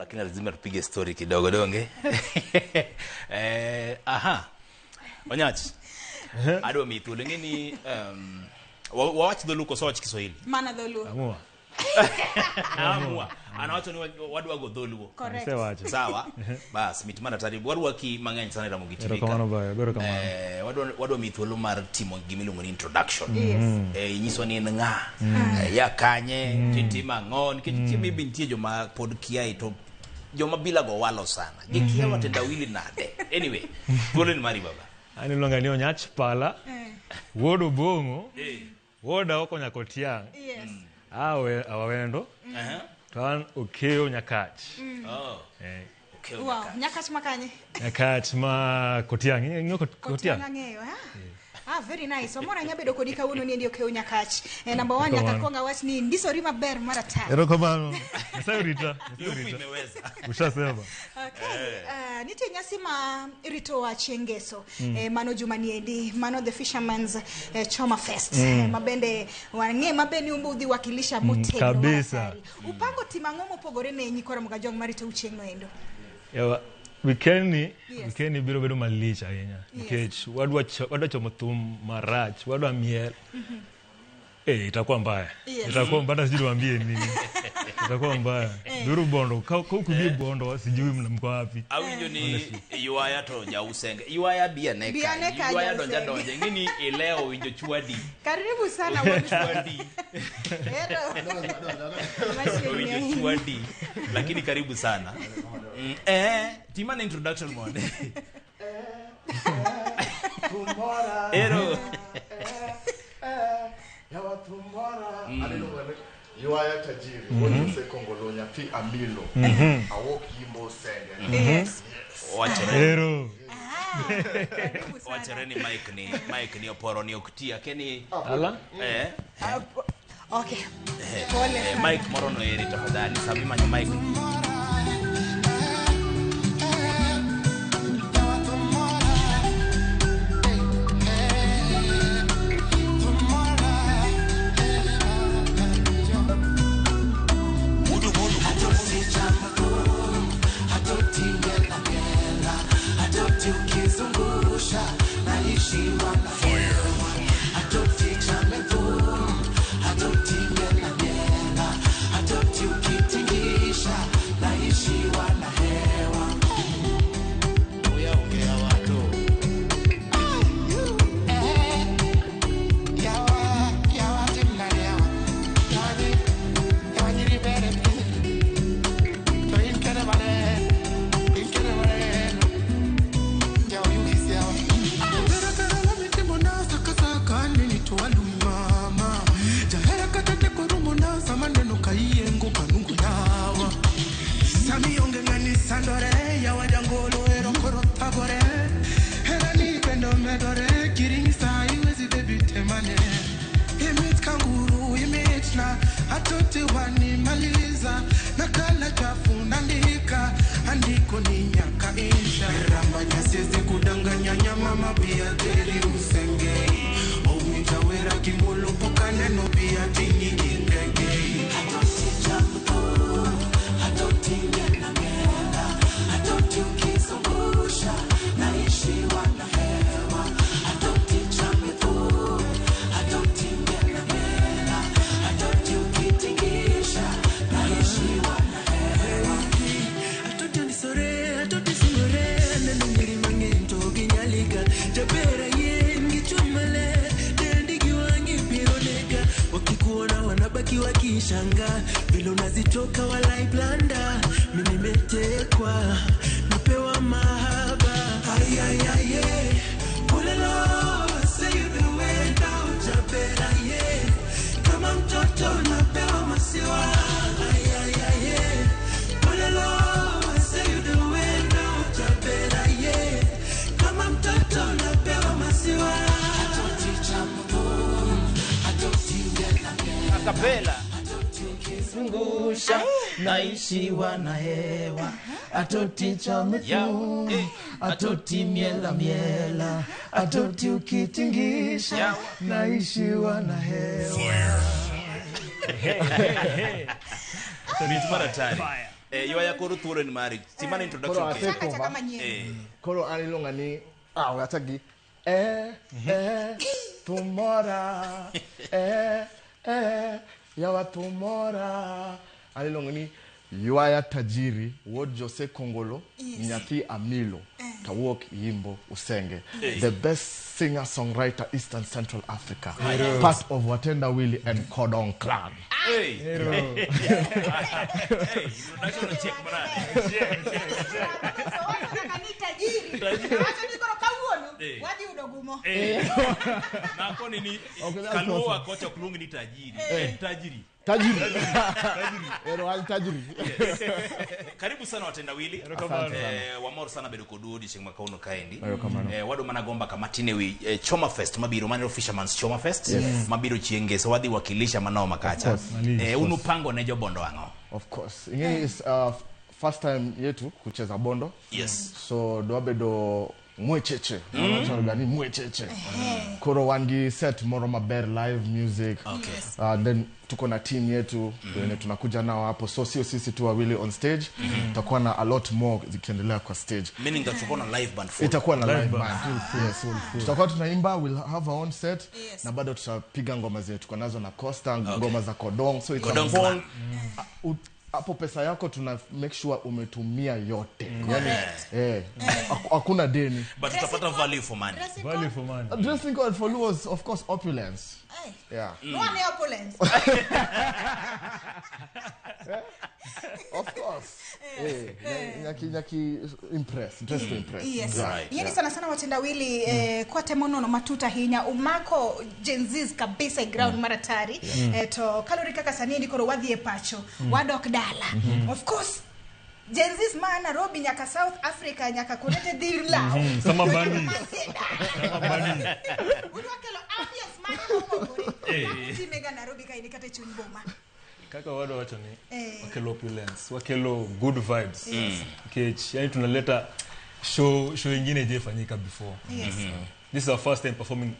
lakini lazima tupige story kidogo donge. Wanyachi. Ado mitule ngini watch the look so Kiswahili. Mana dholu. Amua. Anawacho ni wadu wago dholu. Correct. Sawa. Bas mitumana taribu wadu waki manganya sana ila mugitirika. Wadu mitulu mar timo gimilu ngoni introduction. Yes. Nyiswa ni nga. Ya kanye, titima ngon, kichimi binti joma podkia ito joma bila go walo sana. Gikia watenda wili nade. Anyway, tuole ni mari baba. Ani longanio Nyach pala. Wodo bongo. Woda oko Nyakotiang. Yes. Awe awawendo. Tuan Okeo Nyakach. Okeo wow, Nyakach makanye. Nyakach ma Kotiang. Ngo Kotiang. Kotiang very nice. Omora nyabedo kodika uno ni ndio Okeo Nyakach. Number 1 Nyakakonga wach ni ndiso rima ber mara tatu. Erokomano. Saurita. Imeweza. Ushasema. Okay. Nite nyasima rito wa Chengeso. Mano Jumaniendi, Mano the Fisherman's Choma Fest. Mabende wange mabeni umbudhi wakilisha motelo. Kabisa. Upango timangomo pogore ne nyikora mugajong marito uchengo endo. Yawa weekend biro malicha yenya. Nikech wadwa chomothum marach, wadwa miel. Itakuwa mbaya. Itakuwa mbaya sijui niwaambie nini. Itakuwa mbaya. Duru bondo, kubi bondo sijui mko wapi. Awinjo ni yuaya to jausenge. Yuaya bia neka. Yuaya donja ngini leo winjo chwadi. Karibu sana wewe chwadi. Winjo chwadi. Lakini karibu sana. Timana introduction mode. Tumbora. Ero. Yawa tumbora. Alilo yuaya tajiri. Woni se kongolonya pi amilo. Awoki mo senge. Yes. Wachere. Wachere ni Mike ni oporo ni okutia keni. Ala? Okay. Mike morono eri tafadhali sabi manyo Mike. Shanga vile unazitoka wala iblanda mimi nimetekwa napewa mahaba ay ulelo say the way down jabera kama mtoto napewa masiwa ay ulelo say the way down jabera kama mtoto napewa masiwa Akapela zungusha naishiwa na hewa atoti chamefu atoti miela atoti ukitingisha naishiwa na hewa. Mitumara tari Yo ya koro thuolo ni mari. Simana introduction. Acha kama nyie. Koro alilonga ni watagi tumora yawa tumora alilonga ni yuaya tajiri wod Jose Kongolo nyathi Amilo kawuok yimbo usenge the best singer songwriter Eastern Central Africa part of Watenda Willy and Kodong Clan. Introduction check bana. Wadi udogumo. Na koni ni Kaluo kocha kulungi ni tajiri. Tajiri. Ero al tajiri. Karibu sana Watenda Willy. Wamor sana bedo kodudi shingma kauno kaendi. Wado managomba kamatine wi Choma Fest mabiro Manero Fisherman's Choma Fest. Mabiro chienge so wadi wakilisha manao makacha. Unupango nejo bondo wango. Of course. Inge is first time yetu kucheza bondo. Yes. So doabedo mwecheche. Gani mwecheche. Koro wangi set moro maber live music. Then tuko na team yetu tunakuja nao hapo, so sio sisi tu wawili on stage, tutakuwa na a lot more zikiendelea kwa stage, meaning that tutakuwa na live band full. Itakuwa na live band full. Tutakuwa tunaimba, we'll have our own set, na bado tutapiga ngoma zetu tuko nazo na Costa, ngoma za Kodong, so it's a whole hapo pesa yako tuna make sure umetumia yote. Yani hakuna deni, but tutapata value for money. Dressing code for Luos, of course, opulence. Yeah. No one opulence. Of course. Nyaki impress, just to impress. Yes. Yeni sana Watenda Willy kwa temono no matuta hinya umako Gen-Z's kabisa ground maratari. To kalori kaka sani ndiko wadhie pacho, wadok dala. Of course Gen-Z's man Nairobi nyaka South Africa nyaka konete dirla. Sama bani. Unwakelo obvious man ngomore. Timega Nairobi kai kate chunboma. Kaka wado wacho ni wakelo opulence, wakelo good vibes. Kech, yani tunaleta show ingine je fanyika before. This is our first time performing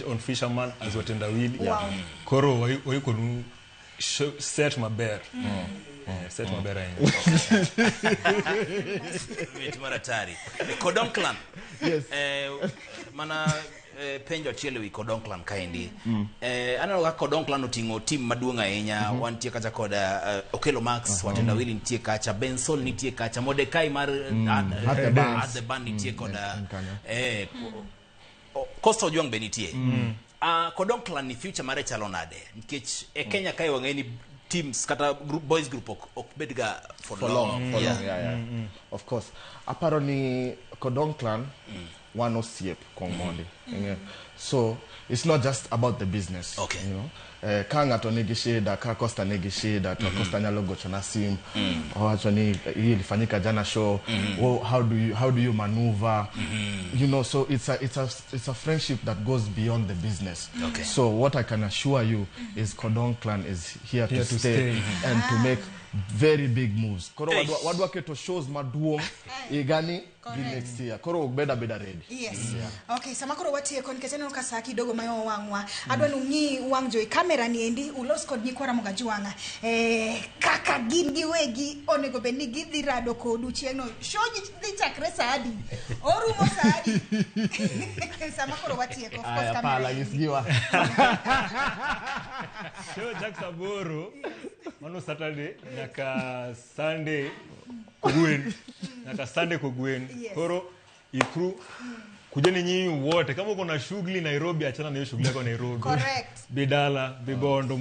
on Fisherman as Watenda Willy. Koro waiko nu set maber. Set maber ainyo. Wait maratari. Kodong Clan. Yes. Mana penjo chiele wi Kodong Clan kaendi. Analo ga Kodong Clan otingo team maduonga ahinya, wantie kacha koda Okelo Max, Watenda Willy nitie kacha, Ben Sol nitie kacha, Modekai mar at the band nitie koda Costa Juang benitie. Kodong Clan ni future mare chalonade. Nikech Kenya kai wangeni teams kata boys group okbedga for long. Of course. Aparo ni Kodong Clan one osiep kongondi. So it's not just about the business. You know, kanga to negishida, ka Costa negishida, to Costa nyalo gocho na sim. Actually, hii ilifanyika jana show. How do you maneuver? You know, so it's a friendship that goes beyond the business. So what I can assure you is Kodong Clan is here to stay and to make very big moves. Koro wadu waketo shows maduong igani the next year. Koro beda ready. Yes. Okay, sama koro watie kon keteno kasa kidogo mayo wangwa. Adwa nungi wangjo kamera ni endi ulos kod nyikwara mugajuanga. Kaka gin wegi onego beni gidhi rado kodu chieno. Shoji dhi chakre saadi. Orumo saadi. Sama koro watie of course kamera. Pala gisiwa. Show Jack Saboro mano Saturday nyaka Sunday kugwen. Nyaka Sunday kugwen. Koro ikru kujeni nyinyi wote kama uko na shughuli Nairobi, achana na hiyo shughuli yako Nairobi. Correct. Bidala, Bibondo,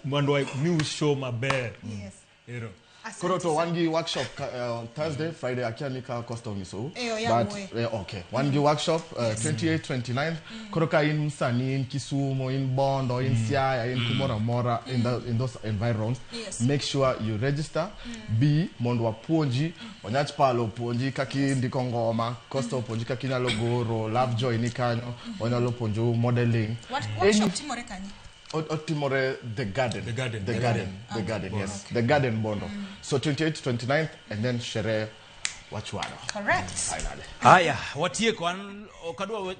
Mwandwa new show maber. Yes. Hero. Koro to wangi workshop Thursday, Friday akianika Costa Miso. But okay, wangi workshop 28, 29. Koro ka in Msani, in Kisumu, in Bondo, in Siaya, in Kumora in those environs. Make sure you register. B Mondwa Ponji, Onyach Palo Ponji kaki ndiko ngoma, Costa Ponji kaki nyalo goro, Love Joy ni kanyo, Onyalo Ponjo modeling. What workshop timore kanyi? Timore the garden, yes, the garden bondo. So 28th, 29th, and then Shere wachwado. Correct. Finally. Haya, watieko kadwa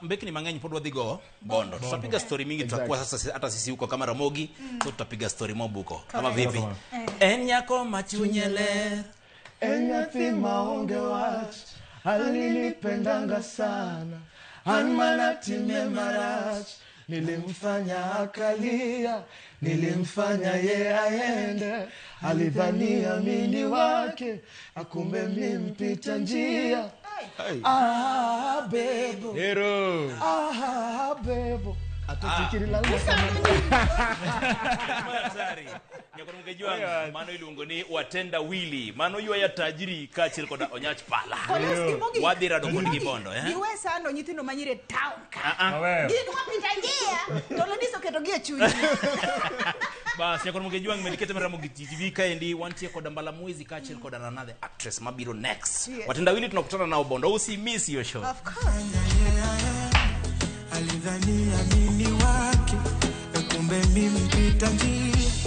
mbeki ni mang'eny pod wadhigo bondo. Tutapiga story mingi tutakuwa sasa hata sisi huko kama Ramogi, so tutapiga story mob huko. Kama vipi? Enyako machunyele. Enyathi maonge wach, alinipendanga sana. Anmanatime marach, nilimfanya akalia, nilimfanya ye aende. Alidhania mini wake, akumbe mimpita njia. Ah, bebo. Hero. Ah, bebo. Atotikiri lalma sana. Hatari. Nyakoro mkejua mano iluongo ni watenda wili. Mano yua ya tajiri kachil koda onyach pala. Wadhira doko ni bondo, Niwe sano nyithindo manyire town ka. Gino wapita njia. Tolo niso ketogia chunyi. Bas nyakoro mkejua ngimedikete Ramogi TV kaendi wantie koda mbala mwezi kachil koda another actress mabiro next. Watenda wili tunakutana nao bondo. Usi miss your show. Of course. Alidhania nini wake, kumbe mimi mpita njia.